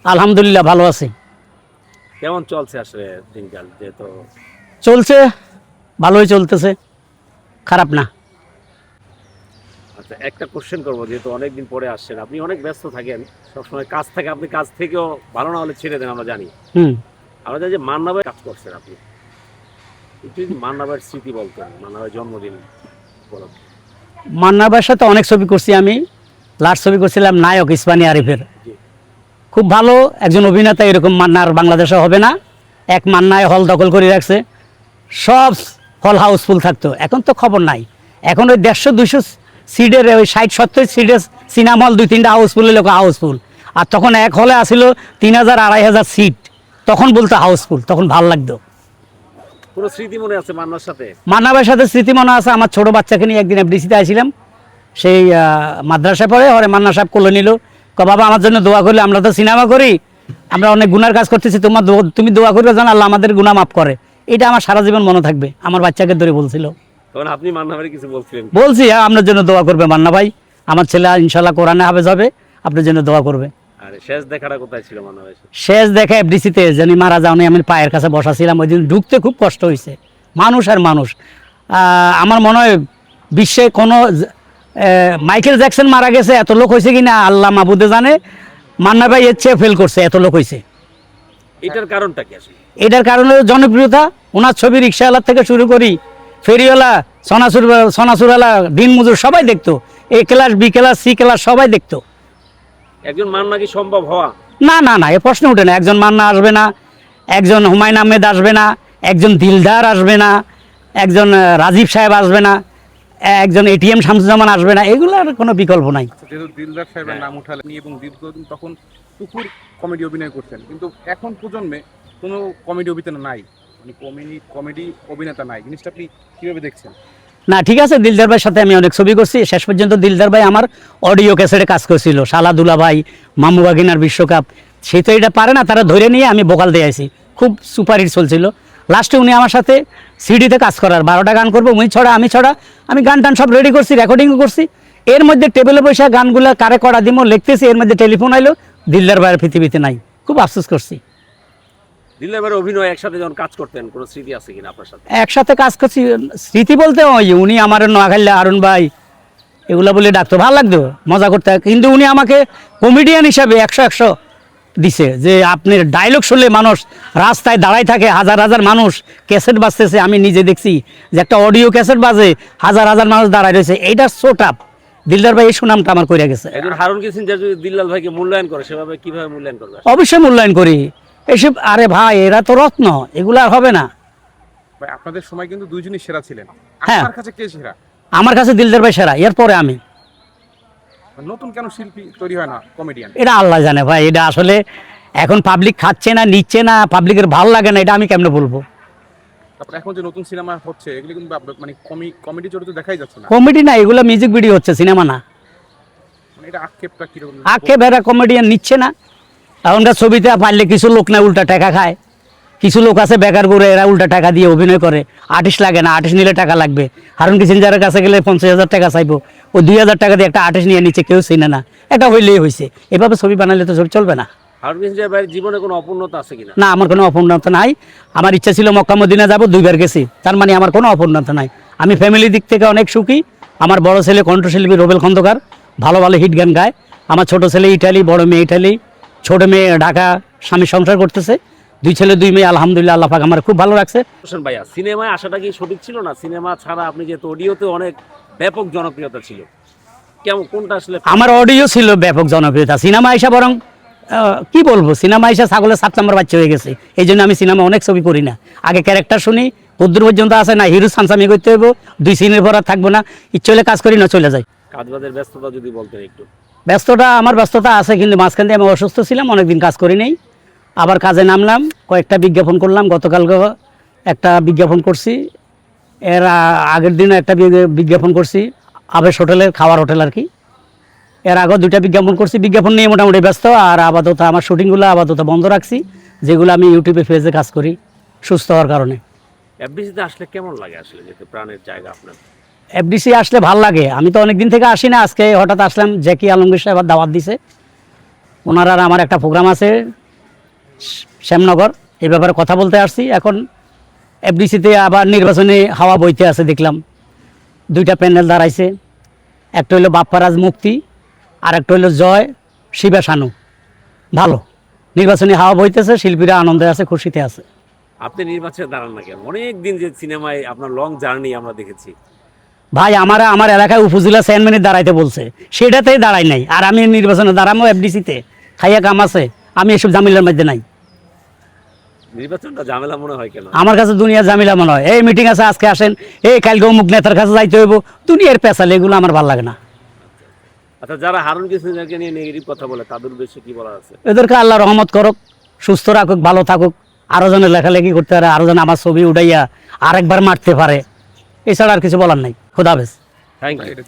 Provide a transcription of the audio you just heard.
আলহামদুলিল্লাহ ভালো আছি। কেমন চলছে আসলে দিনকাল? যেহেতু চলছে, ভালোই চলতেছে, খারাপ না। আচ্ছা, একটা কোশ্চেন করবো, যেহেতু অনেকদিন পরে আসছেন, আপনি অনেক ব্যস্ত থাকেন, সবসময় কাজ থাকে, আপনি কাজ থেকেও ভালো না হলে ছেড়ে দেন, আমরা জানি। হুম। আমরা জানি যে মান্না ভাই কাজ করছেন আপনি, একটু যদি মান্না ভাইয়ের স্মৃতি বলতেন, মান্না ভাইয়ের জন্মদিন উপলক্ষে। মান্না ভাইয়ের সাথে অনেক ছবি করছি আমি। লাস্ট ছবি করছিলাম নায়ক ইসমানী আরিফের। জি। খুব ভালো একজন অভিনেতা, এরকম মান্না আর বাংলাদেশে হবে না। এক মান্নায় হল দখল করে রাখছে, সব হল হাউসফুল থাকতো। এখন তো খবর নাই। এখন ওই 150-200 সিটের, ওই 60-70 সিটের সিনেমা হল 2-3টা হাউসফুলের লোক হাউসফুল। আর তখন এক হলে আসিল 3000-2500 সিট, তখন বলতো হাউসফুল, তখন ভাল লাগতো। কোনো স্মৃতি মনে আছে মান্নার সাথে? মান্না ভাইয়ের সাথে স্মৃতি মনে আছে, আমার ছোট বাচ্চাকে নিয়ে একদিন এফডিসিতে আসছিলাম, সেই মাদ্রাসায় পড়ে, ওরে মান্না সাহেব কোলে নিল, বাবা আমার জন্য দোয়া করলে, আমরা তো সিনেমা করি, আমরা অনেক গুনার কাজ করতেছি, তুমি দোয়া করে জানো আল্লাহ আমাদের গুনাহ মাফ করে। এটা আমার সারা জীবন মনে থাকবে। আমার বাচ্চাকে ধরে বলছিল, তখন আপনি মান্না ভাইয়ের কিছু বলছিলেন? বলছি হ্যাঁ, আপনার জন্য দোয়া করবে মান্না ভাই, আমার ছেলে ইনশাল্লাহ কোরআনে হাফেজ হবে, আপনার জন্য দোয়া করবে। আরে শেষ দেখাটা কোথায় ছিল মান্না ভাই? শেষ দেখা এফডিসিতে, জানি মারা যাওনি, আমি পায়ের কাছে বসা ছিলাম, ওই দিন ঢুকতে খুব কষ্ট হয়েছে। মানুষ আর মানুষ, আমার মনে হয় বিশ্বে কোনো মাইকেল জ্যাকসন মারা গেছে, এত লোক হয়েছে কিনা আল্লাহ মাহবুদে জানে, মান্না ভাই এর চেয়ে ফেল করছে, এত লোক হয়েছে। এটার কারণটা কি আসলে? এটার কারণে জনপ্রিয়তা, ওনার ছবি রিক্সাওয়ালার থেকে শুরু করি, ফেরিওয়ালা, সোনাচুরওয়ালা, দিন মজুর সবাই দেখতো, A class, B class, C class সবাই দেখতো। একজন মান্না কি সম্ভব হওয়া? না না না, এ প্রশ্ন উঠে না। একজন মান্না আসবে না, একজন হুমায়ুন আহমেদ আসবে না, একজন দিলদার আসবে না, একজন রাজীব সাহেব আসবে না, একজন এটিএম শামসুজ্জামান আসবে না, এগুলোর কোনো বিকল্প নাই। যেহেতু দিলদার সাহেবের নাম উঠালেন এবং দীর্ঘদিন তখন প্রচুর কমেডি অভিনয় করছেন, কিন্তু এখন প্রজন্মে কোনো কমেডি অভিনেতা নাই, মানে কমেডি অভিনেতা নাই। জিনিসটা আপনি কিভাবে দেখছেন? না ঠিক আছে, দিলদার ভাইয়ের সাথে আমি অনেক ছবি করছি, শেষ পর্যন্ত দিলদার ভাই আমার অডিও ক্যাসেটে কাজ করছিল, শালা দুলা ভাই, মামু বাগিনার বিশ্বকাপ, সে তো এটা পারে না, তারা ধরে নিয়ে আমি ভোকাল দিয়ে আইছি, খুব সুপারহিট চলছিল। লাস্টে উনি আমার সাথে সিডিতে কাজ করার, 12টা গান করবো, উনি ছড়া আমি ছড়া, আমি গান টান সব রেডি করছি, রেকর্ডিংও করছি। এর মধ্যে টেবিলে বসে গানগুলো কারে করা দিমো লিখতেছি, এর মধ্যে টেলিফোন আইলো, দিলদার ভাইয়ের পৃথিবীতে নাই। খুব আফসোস করছি। দিলদার ভাইয়ের অভিনয় একসাথে যখন কাজ করতেন, কোনো স্মৃতি আছে কিনা আপনার সাথে? একসাথে কাজ করছি, স্মৃতি বলতে ওই উনি আমার নোয়াখালী আরুণ ভাই এগুলা বলে ডাকতো, ভালো লাগতো, মজা করতে। কিন্তু উনি আমাকে কমেডিয়ান হিসাবে 100-100 দিছে, যে আপনার ডায়লগ শুনলে মানুষ রাস্তায় দাঁড়ায় থাকে, হাজার হাজার মানুষ, ক্যাসেট বাজতেছে, আমি নিজে দেখছি যে একটা অডিও ক্যাসেট বাজে, হাজার হাজার মানুষ দাঁড়ায় রয়েছে, এইটা সোটাপ। দিলদার ভাই এই সুনামটা আমার করে গেছে। একজন হারুন কিসিঞ্জার যদি দিল্লাল ভাইকে মূল্যায়ন করে, সেভাবে কিভাবে মূল্যায়ন করবে? অবশ্যই মূল্যায়ন করি এসব। আরে ভাই, এরা তো রত্ন, এগুলো আর হবে না। ভাই আপনাদের সময় কিন্তু দুইজনই সেরা ছিলেন, হ্যাঁ। আপনার কাছে কে সেরা? আমার কাছে দিলদার ভাই সেরা, এরপরে আমি। নতুন কেন শিল্পী তৈরি হয় না কমেডিয়ান? এটা আল্লাহ জানে ভাই, এটা আসলে এখন পাবলিক খাচ্ছে না, নিচ্ছে না, পাবলিকের ভালো লাগে না, এটা আমি কেমনে বলবো। তারপর এখন যে নতুন সিনেমা হচ্ছে, এগুলো কিন্তু মানে কমেডি জড়িত দেখাই যাচ্ছে না। কমেডি না, এগুলো মিউজিক ভিডিও হচ্ছে, সিনেমা না। মানে এটা আক্ষেপটা কিরকম? আক্ষেপ, এরা কমেডিয়ান নিচ্ছে না। এখনকার ছবিতে পারলে কিছু লোক না উল্টা টাকা খায়, কিছু লোক আছে বেকার করে, এরা উল্টা টাকা দিয়ে অভিনয় করে। আর্টিস্ট লাগে না, আর্টিস্ট নিলে টাকা লাগবে। হারুন কিসিঞ্জারের কাছে গেলে 50,000 টাকা চাইবো, ও 2,000 টাকা দিয়ে একটা আর্টিস্ট নিয়ে নিচ্ছে, কেউ চিনে না। এটা হইলেই হয়েছে, এভাবে ছবি বানালে তো ছবি চলবে না। হারুন কিসিঞ্জার ভাইয়ের জীবনে কোনো অপূর্ণতা আছে কিনা? না, আমার কোনো অপূর্ণতা নাই। আমার ইচ্ছা ছিল মক্কা মদিনা যাবো, 2বার গেছি, তার মানে আমার কোনো অপূর্ণতা নাই। আমি ফ্যামিলির দিক থেকে অনেক সুখী। আমার বড় ছেলে কণ্ঠশিল্পী রোবেল খন্দকার, ভালো ভালো হিট গান গায়। আমার ছোট ছেলে ইটালি, বড় মেয়ে ইটালি, ছোট মেয়ে ঢাকা স্বামী সংসার করতেছে। 2 ছেলে 2 মেয়ে, আলহামদুলিল্লাহ, আল্লাহ পাক আমার খুব ভালো রাখছে। হোসেন ভাইয়া, সিনেমায় আসাটা কি সঠিক ছিল না? সিনেমা ছাড়া আপনি যেহেতু অডিওতে অনেক ব্যাপক জনপ্রিয়তা ছিল, কেমন, কোনটা আসলে? আমার অডিও ছিল ব্যাপক জনপ্রিয়তা, সিনেমা আইসা বরং কি বলবো, সিনেমা আইসা ছাগলের 7 নম্বর বাচ্চা হয়ে গেছে। এই জন্য আমি সিনেমা অনেক ছবি করি না। আগে ক্যারেক্টার শুনি, কদ্দূর পর্যন্ত আসে না, হিরো সানসামি করতে হইব, 2 সিনের পর আর থাকবো না, ইচ্ছে হলে কাজ করি, না চলে যাই। কাজবাজের ব্যস্ততা যদি বলতেন একটু। আমার ব্যস্ততা আছে, কিন্তু মাঝখান দিয়ে আমি অসুস্থ ছিলাম, অনেকদিন কাজ করি নাই। আবার কাজে নামলাম, কয়েকটা বিজ্ঞাপন করলাম, গতকালকে একটা বিজ্ঞাপন করছি, এর আগের দিনও একটা বিজ্ঞাপন করছি, আবেশ হোটেলের, খাওয়ার হোটেল আর কি। এর আগেও 2টা বিজ্ঞাপন করছি, বিজ্ঞাপন নিয়ে মোটামুটি ব্যস্ত। আর আপাতত আমার শুটিংগুলো আপাতত বন্ধ রাখছি, যেগুলো আমি ইউটিউবে ফেজে কাজ করি সুস্থ হওয়ার কারণে। এফডিসিতে আসলে কেমন লাগে আসলে, যেহেতু প্রাণের জায়গা আপনার? এফডিসি আসলে ভাল লাগে, আমি তো অনেক দিন থেকে আসি না, আজকে হঠাৎ আসলাম, জ্যাকি আলমগীর সাহেব দাওয়াত দিছে, ওনার আর আমার একটা প্রোগ্রাম আছে শ্যামনগর, এই ব্যাপারে কথা বলতে আসছি। এখন এফডিসিতে আবার নির্বাচনী হাওয়া বইতে আছে দেখলাম, 2টা প্যানেল দাঁড়াইছে, একটা হইলো বাপ্পারাজ মুক্তি আর একটা হইলো জয় শিবা শানু। ভালো নির্বাচনী হাওয়া বইতেছে, শিল্পীরা আনন্দে আছে, খুশিতে আছে। আপনি নির্বাচনে দাঁড়ান না কেন? অনেক দিন যে সিনেমায় আপনার লং জার্নি আমরা দেখেছি। ভাই আমার এলাকায় উপজেলা চেয়ারম্যানের দাঁড়াইতে বলছে, সেটাতেই দাঁড়াই নাই। আর আমি নির্বাচনে দাঁড়াবো এফডিসিতে, খাইয়া কাম আছে, আমি এসব জামিলার মধ্যে নাই। নির্বাচনটা ঝামেলা মনে হয় কেন? আমার কাছে দুনিয়ার জামিলা মনে হয়। এই মিটিং আছে, আজকে আসেন, এই কালকে অমুক নেতার কাছে যাইতে হইব, দুনিয়ার পেশাল, এগুলো আমার ভালো লাগে না। আচ্ছা, যারা হারুন কিশোরকে নিয়ে নেগেটিভ কথা বলে তাদের উদ্দেশ্যে কি বলার আছে? এদেরকে আল্লাহ রহমত করুক, সুস্থ রাখুক, ভালো থাকুক, আরো জনে লেখালেখি করতে পারে, আরো জন আমার ছবি উঠাইয়া আরেকবার মারতে পারে, এছাড়া আর কিছু বলার নাই। খোদা হাফেজ। Thank you.